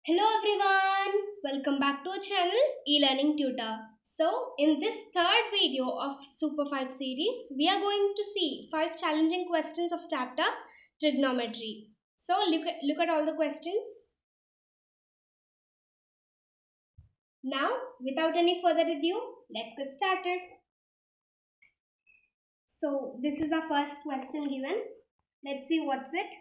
Hello everyone, welcome back to our channel e-learning tutor. So in this third video of Super 5 series, we are going to see 5 challenging questions of chapter trigonometry. So look at all the questions. Now without any further ado, let's get started. So this is our first question given. Let's see what's it.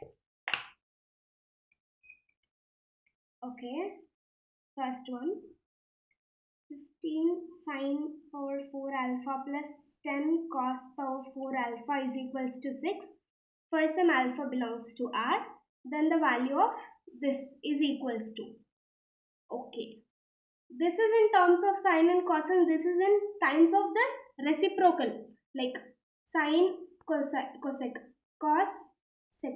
Okay, first one. 15 sine power 4 alpha plus 10 cos power 4 alpha is equals to 6. For some alpha belongs to R, then the value of this is equals to. Okay. This is in terms of sine and cos, and this is in times of this reciprocal, like sine, cosec, cos, sec.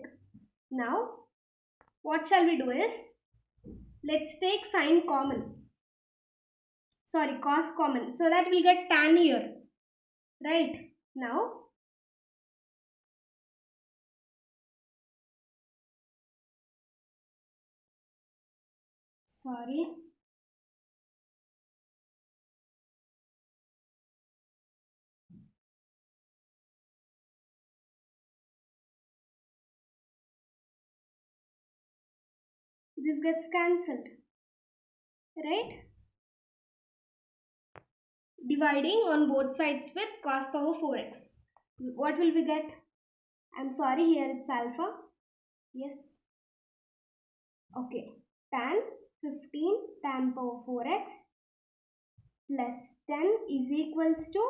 Now, what shall we do is, let's take sine common. Sorry, cos common, so that we'll get tan here, right? Now, sorry, this gets cancelled, right? Dividing on both sides with cos power 4x. What will we get? I'm sorry, here it's alpha. Yes. Okay. Tan 15 tan power 4x plus 10 is equals to,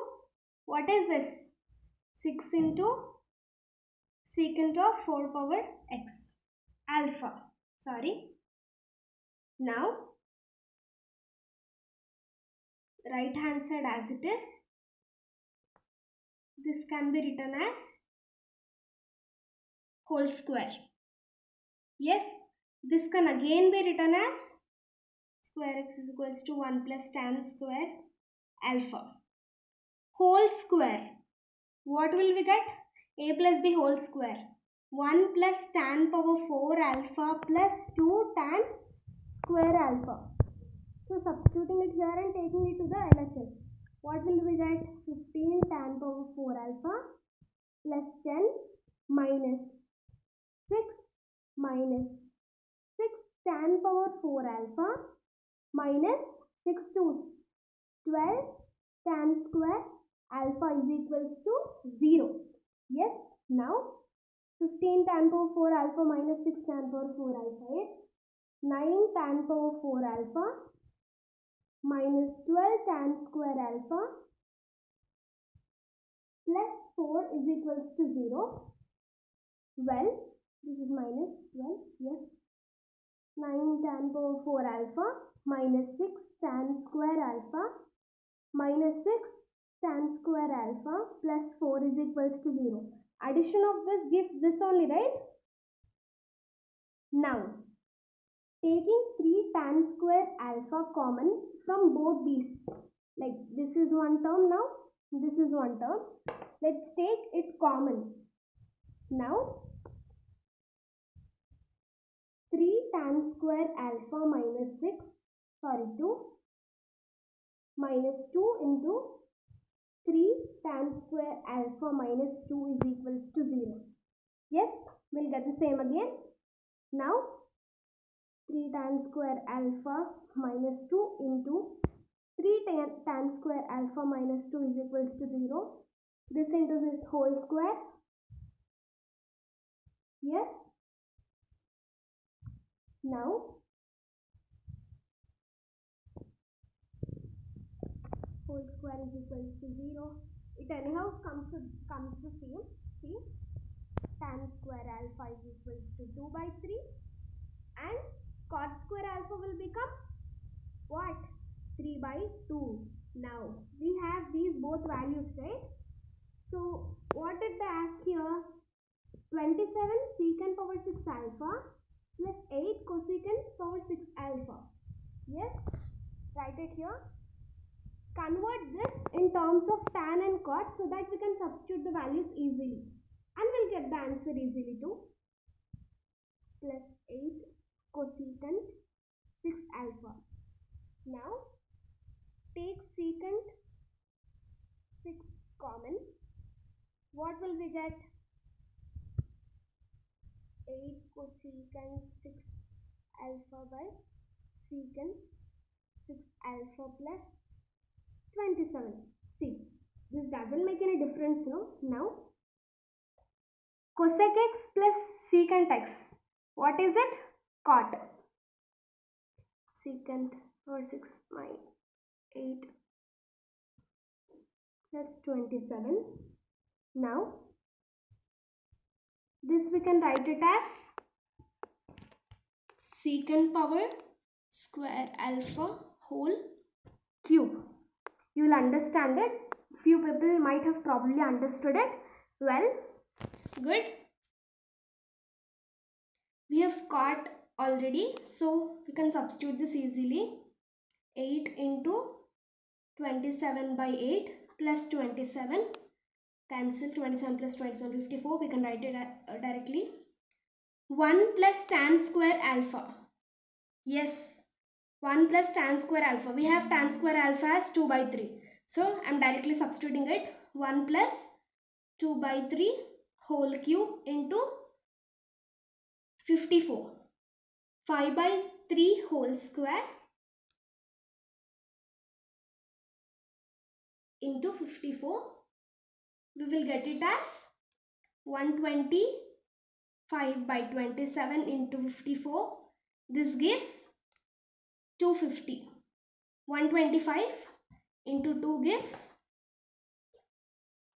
what is this? 6 into secant of 4 power x. Alpha. Sorry. Now, right hand side as it is. This can be written as whole square. Yes, this can again be written as square x is equals to 1 plus tan square alpha. Whole square. What will we get? A plus b whole square. 1 plus tan power 4 alpha plus 2 tan square alpha. So substituting it here and taking it to the LHS. What will we get? 15 tan power 4 alpha plus 10 minus 6 minus 6 tan power 4 alpha minus 6 to 12 tan square alpha is equals to 0. Yes, now 15 tan power 4 alpha minus 6 tan power 4 alpha is 9 tan power 4 alpha minus 12 tan square alpha plus 4 is equals to 0. Well, this is minus 12, yes. 9 tan power 4 alpha minus 6 tan square alpha minus 6 tan square alpha plus 4 is equals to 0. Addition of this gives this only, right? Now, taking 3 tan square alpha common from both these, like this is one term now, this is one term. Let's take it common. Now, 3 tan square alpha minus 6, sorry 2, minus 2 into 3 tan square alpha minus 2 is equals to 0. Yes, we'll get the same again. Now, 3 tan square alpha minus 2 into 3 tan square alpha minus 2 is equals to 0. This into this whole square. Yes. Now, whole square is equals to 0. It anyhow comes the same. See, tan square alpha is equals to 2 by 3 and cot square alpha will become what? 3 by 2. Now, we have these both values, right? So, what did they ask here? 27 secant power 6 alpha plus 8 cosecant power 6 alpha. Yes, write it here. Convert this in terms of tan and cot so that we can substitute the values easily. And we'll get the answer easily too. Plus 8 cosecant 6 secant 6 alpha by secant 6 alpha plus 27. See, this doesn't make any difference, no? Now, cosec x plus secant x. What is it? Cot. Secant power 6 minus 8 plus 27. Now, this we can write it as secant power square alpha whole cube. You will understand it. Few people might have probably understood it. Well, good. We have got already, so we can substitute this easily. 8 into 27 by 8 plus 27. Cancel 27 plus 27, 54. We can write it directly. 1 plus tan square alpha. Yes, 1 plus tan square alpha. We have tan square alpha as 2 by 3. So, I am directly substituting it. 1 plus 2 by 3 whole cube into 54. 5 by 3 whole square into 54. We will get it as 125 by 27 into 54. This gives 250. 125 into 2 gives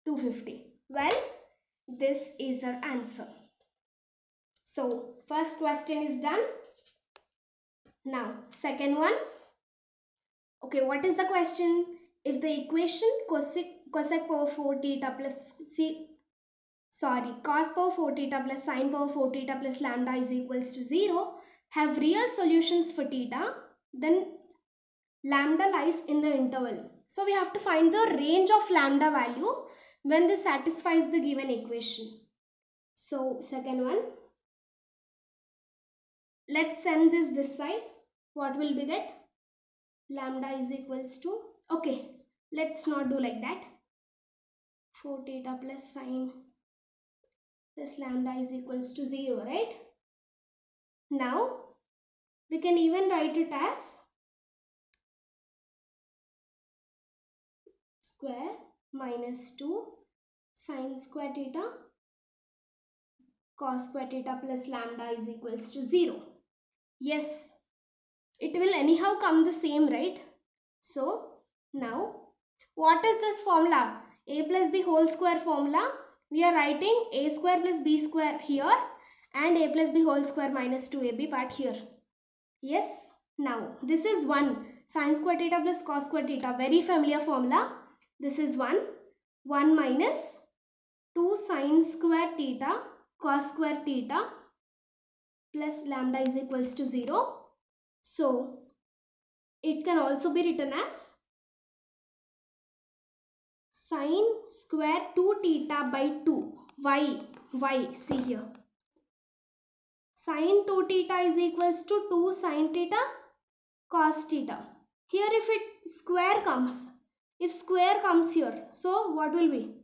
250. Well, this is our answer. So, first question is done. Now, second one. Okay, what is the question? If the equation cosec power 4 theta plus cos power 4 theta plus sin power 4 theta plus lambda is equals to 0 have real solutions for theta, then lambda lies in the interval. So we have to find the range of lambda value when this satisfies the given equation. So second one, let's send this side. What will we get? Lambda is equals to, okay, let's not do like that. 4 theta plus sin plus lambda is equals to 0, right? Now we can even write it as square minus 2 sin square theta cos square theta plus lambda is equals to 0. Yes, it will anyhow come the same, right? So now what is this formula? A plus b whole square formula. We are writing a square plus b square here and a plus b whole square minus 2ab part here. Yes, now this is 1 sin square theta plus cos square theta, very familiar formula. This is 1 minus 2 sin square theta cos square theta plus lambda is equals to 0. So it can also be written as sin square 2 theta by 2. Why? See here. Sin 2 theta is equals to 2 sin theta cos theta. Here if square comes here, so what will be?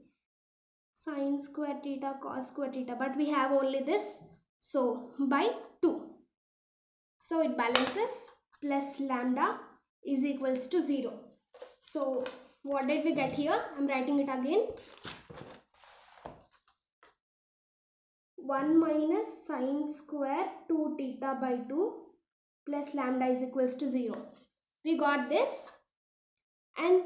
Sin square theta cos square theta, but we have only this, so by 2. So it balances plus lambda is equals to 0. So what did we get here? I am writing it again. 1 minus sin square 2 theta by 2 plus lambda is equals to 0. We got this, and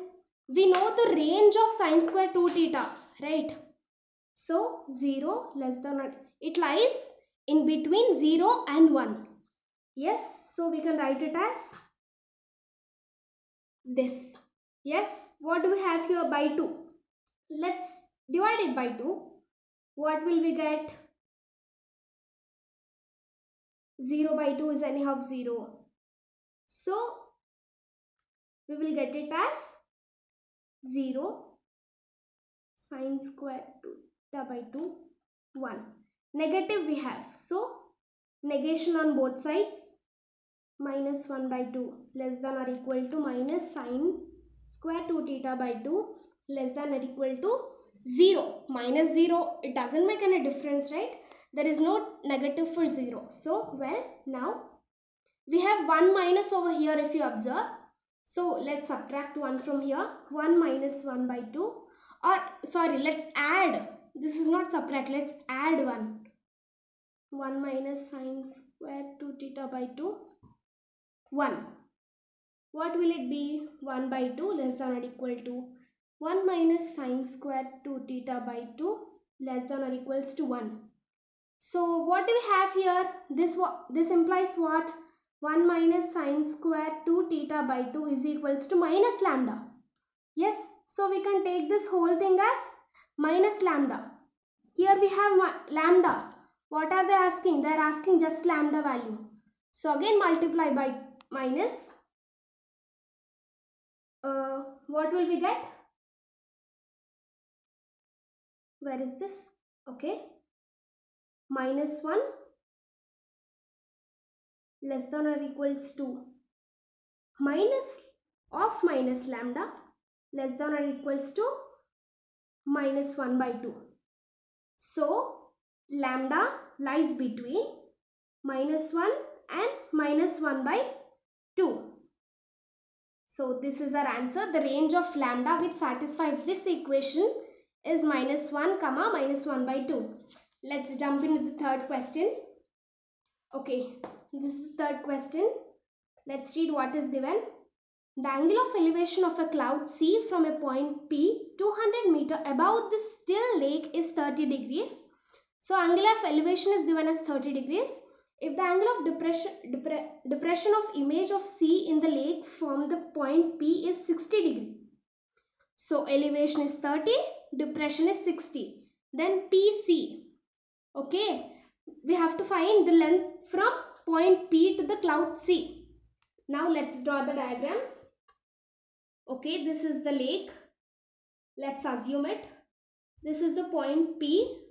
we know the range of sin square 2 theta, right? So 0 less than or it lies in between 0 and 1. Yes, so we can write it as this. Yes, what do we have here? By 2. Let's divide it by 2. What will we get? 0 by 2 is anyhow 0. So we will get it as 0 sin square 2 theta by 2 1. Negative we have, so negation on both sides. Minus 1 by 2 less than or equal to minus sin square 2 theta by 2 less than or equal to 0. Minus 0, it doesn't make any difference, right? There is no negative for 0. So, well, now we have 1 minus over here if you observe. So, let's subtract 1 from here. 1 minus 1 by 2. Or, sorry, let's add. This is not subtract. Let's add 1. 1 minus sine square 2 theta by 2. 1. What will it be? 1 by 2 less than or equal to 1 minus sine square 2 theta by 2 less than or equals to 1. So what do we have here? This implies what? 1 minus sine square 2 theta by 2 is equals to minus lambda. Yes, so we can take this whole thing as minus lambda. Here we have lambda. What are they asking? They are asking just lambda value. So again multiply by minus. What will we get? Where is this? Okay. Minus 1 less than or equals to minus of minus lambda less than or equals to minus 1 by 2. So, lambda lies between minus 1 and minus 1 by 2. So, this is our answer. The range of lambda which satisfies this equation is minus 1 comma minus 1 by 2. Let's jump into the third question. Okay, this is the third question. Let's read what is given. The angle of elevation of a cloud C from a point P 200 meter above the still lake is 30 degrees. So, angle of elevation is given as 30 degrees. If the angle of depression of image of C in the lake from the point P is 60 degree. So, elevation is 30, depression is 60. Then PC. Okay, we have to find the length from point P to the cloud C. Now, let's draw the diagram. Okay, this is the lake. Let's assume it. This is the point P,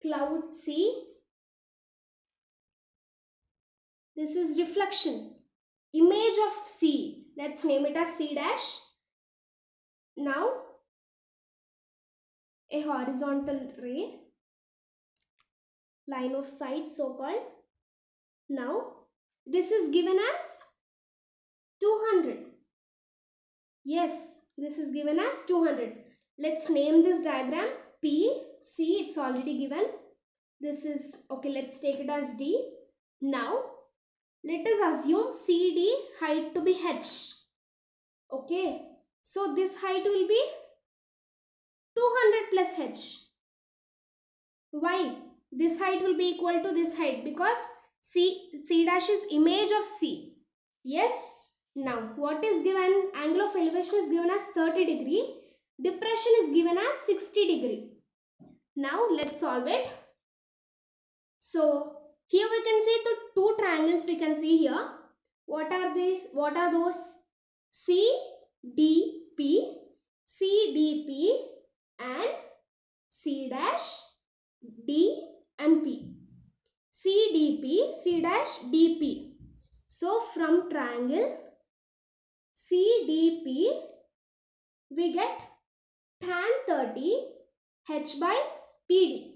cloud C. This is reflection. Image of C. Let's name it as C dash. Now, a horizontal ray, line of sight so called. Now, this is given as 200. Yes, this is given as 200. Let's name this diagram P. C, it's already given. This is, okay, let's take it as D. Now, let us assume CD height to be H. Okay, so this height will be 200 plus H. Why? This height will be equal to this height because C dash is image of C. Yes. Now, what is given? Angle of elevation is given as 30 degree. Depression is given as 60 degree. Now, let's solve it. So, here we can see the two triangles we can see here. What are these? What are those? CDP, CDP and C dash D and P. CDP, C dash DP. So, from triangle CDP, we get tan 30 H by PD.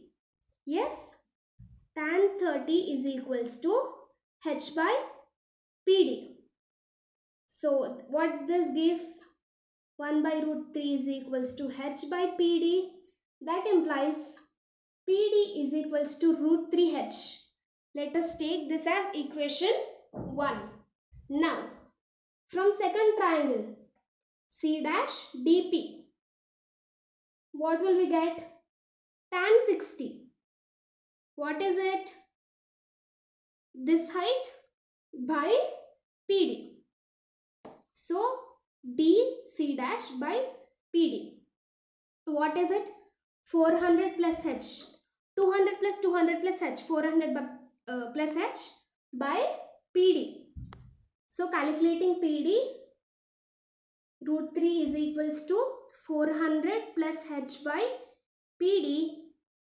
Yes, tan 30 is equals to H by PD. So, what this gives? 1 by root 3 is equals to H by PD. That implies PD is equals to root 3H. Let us take this as equation 1. Now, from second triangle, C dash DP, what will we get? Tan 60. What is it? This height by PD. So, D C dash by PD. What is it? 400 plus H. 200 plus 200 plus H. 400 plus H by PD. So, calculating PD, root 3 is equals to 400 plus H by PD,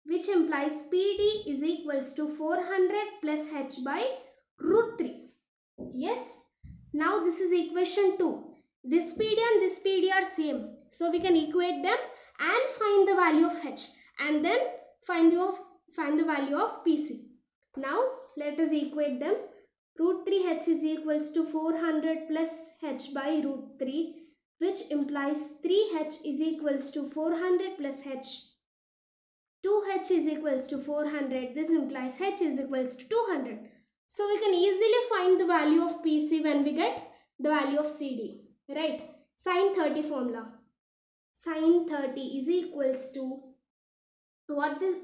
which implies PD is equals to 400 plus H by root 3. Yes. Now, this is equation 2. This PD and this PD are same. So, we can equate them and find the value of H. And then find find the value of PC. Now let us equate them. Root 3h is equals to 400 plus h by root 3, which implies 3h is equals to 400 plus h. 2h is equals to 400. This implies h is equals to 200. So we can easily find the value of PC when we get the value of CD. Right? Sin 30 formula. Sin 30 is equals to what is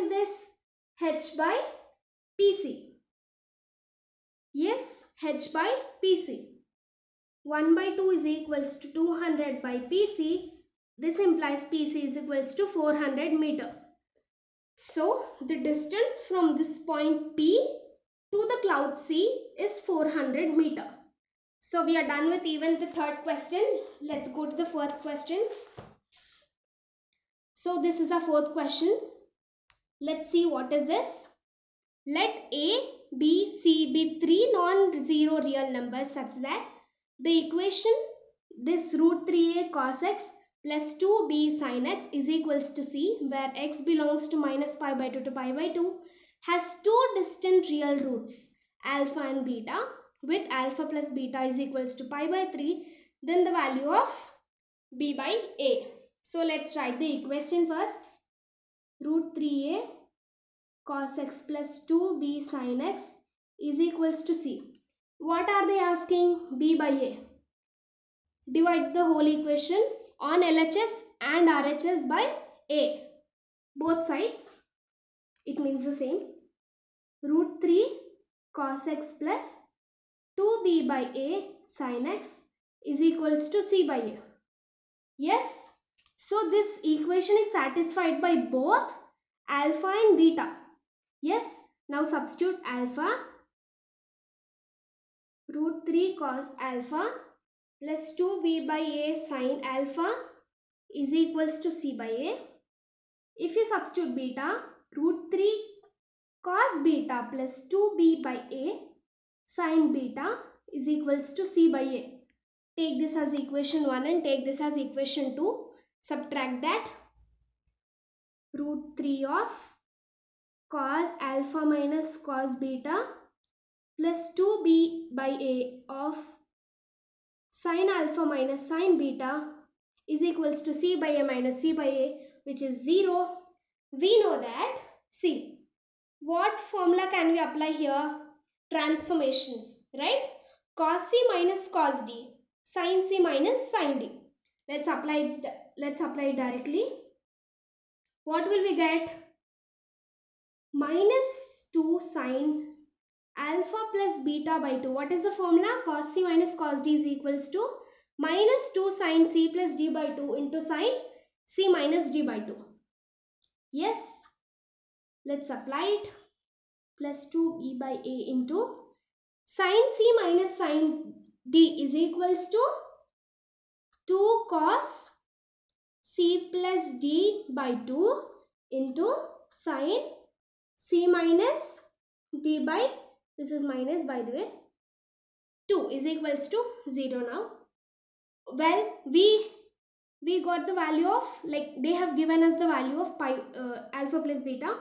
this? H by PC. Yes, h by PC. 1 by 2 is equals to 200 by PC. This implies PC is equals to 400 meter. So the distance from this point P to the cloud C is 400 meter. So we are done with even the third question. Let's go to the fourth question. So this is our fourth question. Let's see what is this. Let A, B, C be three non-zero real numbers such that the equation this root 3a cos x plus 2b sin x is equals to c, where x belongs to minus pi by 2 to pi by 2, has two distant real roots alpha and beta, with alpha plus beta is equals to pi by 3, then the value of b by a. So let's write the equation first. Root 3a cos x plus 2b sin x is equals to c. What are they asking? B by a. Divide the whole equation on LHS and RHS by a. Both sides, it means the same. Root 3 cos x plus 2b by a sin x is equals to c by a. Yes. So this equation is satisfied by both alpha and beta. Yes. Now substitute alpha. Root 3 cos alpha plus 2b by a sin alpha is equals to c by a. If you substitute beta, root 3 cos beta plus 2b by a sin beta is equals to c by a. Take this as equation 1 and take this as equation 2. Subtract that. Root 3 of cos alpha minus cos beta plus 2b by a of sin alpha minus sin beta is equals to c by a minus c by a, which is 0. We know that, see, what formula can we apply here? Transformations, right? Cos c minus cos d, sin c minus sin d. Let's apply it directly. What will we get? Minus 2 sin alpha plus beta by 2. What is the formula? Cos c minus cos d is equals to minus 2 sin c plus d by 2 into sin c minus d by 2. Yes. Let's apply it. Plus 2b by a into sin c minus sin d is equals to 2 cos c plus d by 2 into sin c minus d by, this is minus by the way, 2 is equals to 0 now. Well, we got the value of, like, they have given us the value of pi, alpha plus beta.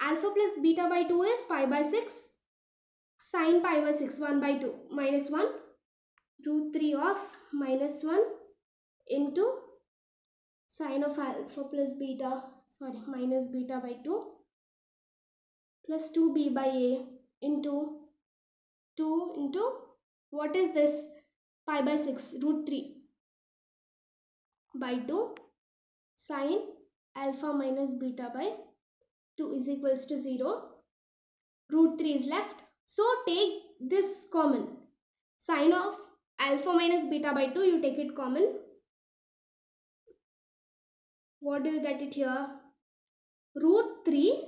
Alpha plus beta by 2 is pi by 6. Sin pi by 6, 1 by 2, minus 1. Root 3 of minus 1 into sin of alpha plus beta, minus beta by 2 plus 2b by a into 2 into, what is this? Pi by 6, root 3 by 2 sin alpha minus beta by 2 is equals to 0. Root 3 is left. So take this common. Sin of alpha minus beta by 2, you take it common. What do you get it here? Root 3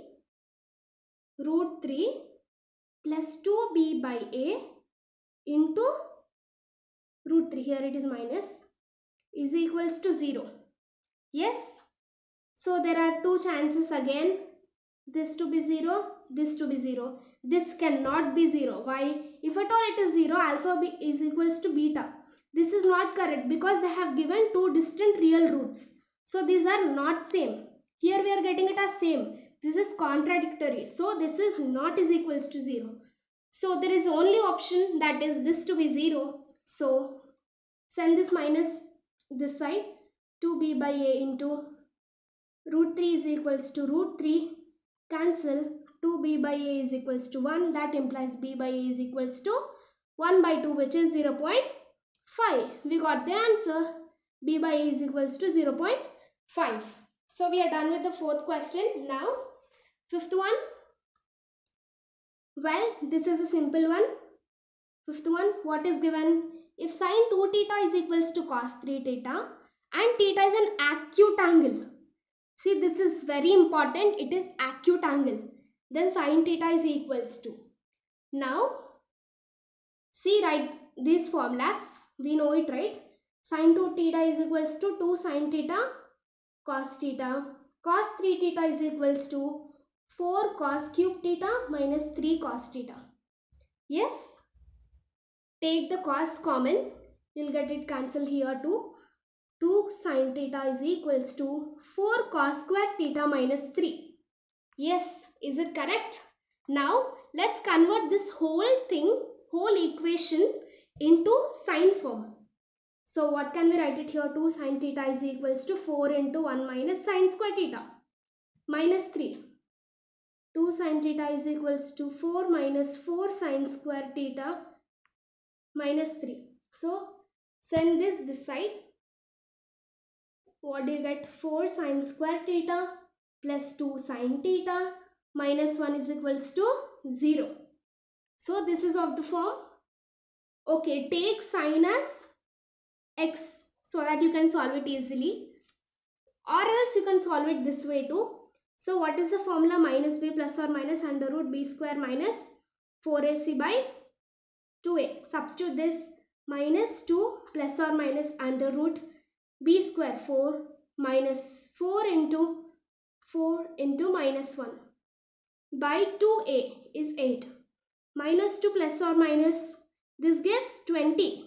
plus 2b by a into root 3, here it is minus, is equals to 0. Yes. So there are two chances again. This to be 0, this to be 0. This cannot be 0. Why? If at all it is 0, alpha is equals to beta. This is not correct because they have given two distant real roots. So these are not same. Here we are getting it as same. This is contradictory. So this is not is equals to 0. So there is only option, that is this to be 0. So send this minus this side. 2b by a into root 3 is equals to root 3. Cancel. 2b by a is equals to 1. That implies b by a is equals to 1 by 2, which is 0.5. We got the answer. B by a is equals to 0.5. So we are done with the fourth question. Now fifth one. Well, this is a simple one. Fifth one, what is given? If sine 2 theta is equals to cos 3 theta and theta is an acute angle. See, this is very important. It is acute angle. Then sine theta is equals to. Now, see, write these formulas. We know it, right? Sine 2 theta is equals to 2 sine theta cos theta. Cos 3 theta is equals to 4 cos cube theta minus 3 cos theta. Yes? Take the cos common. You'll get it cancelled here too. 2 sine theta is equals to 4 cos square theta minus 3. Yes, is it correct? Now, let's convert this whole equation into sine form. So, what can we write it here? 2 sine theta is equals to 4 into 1 minus sine square theta minus 3. 2 sine theta is equals to 4 minus 4 sine square theta minus 3. So, send this side. What do you get? 4 sine square theta plus 2 sine theta minus 1 is equals to 0. So, this is of the form. Okay, take sine as x so that you can solve it easily. Or else you can solve it this way too. So, what is the formula? Minus b plus or minus under root b square minus 4ac by 2a. Substitute this. Minus 2 plus or minus under root b square 4 minus 4 into minus 1 by 2a is 8. Minus 2 plus or minus, this gives 20,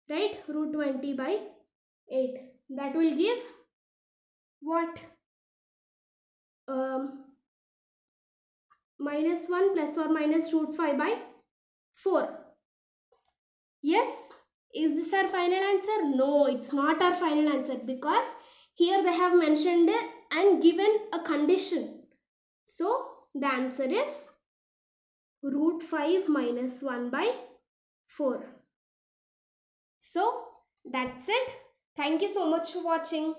right? Root 20 by 8. That will give what? Minus 1 plus or minus root 5 by 4. Yes? Is this our final answer? No, it's not our final answer because here they have mentioned it and given a condition. So, the answer is root 5 minus 1 by 4. So, that's it. Thank you so much for watching.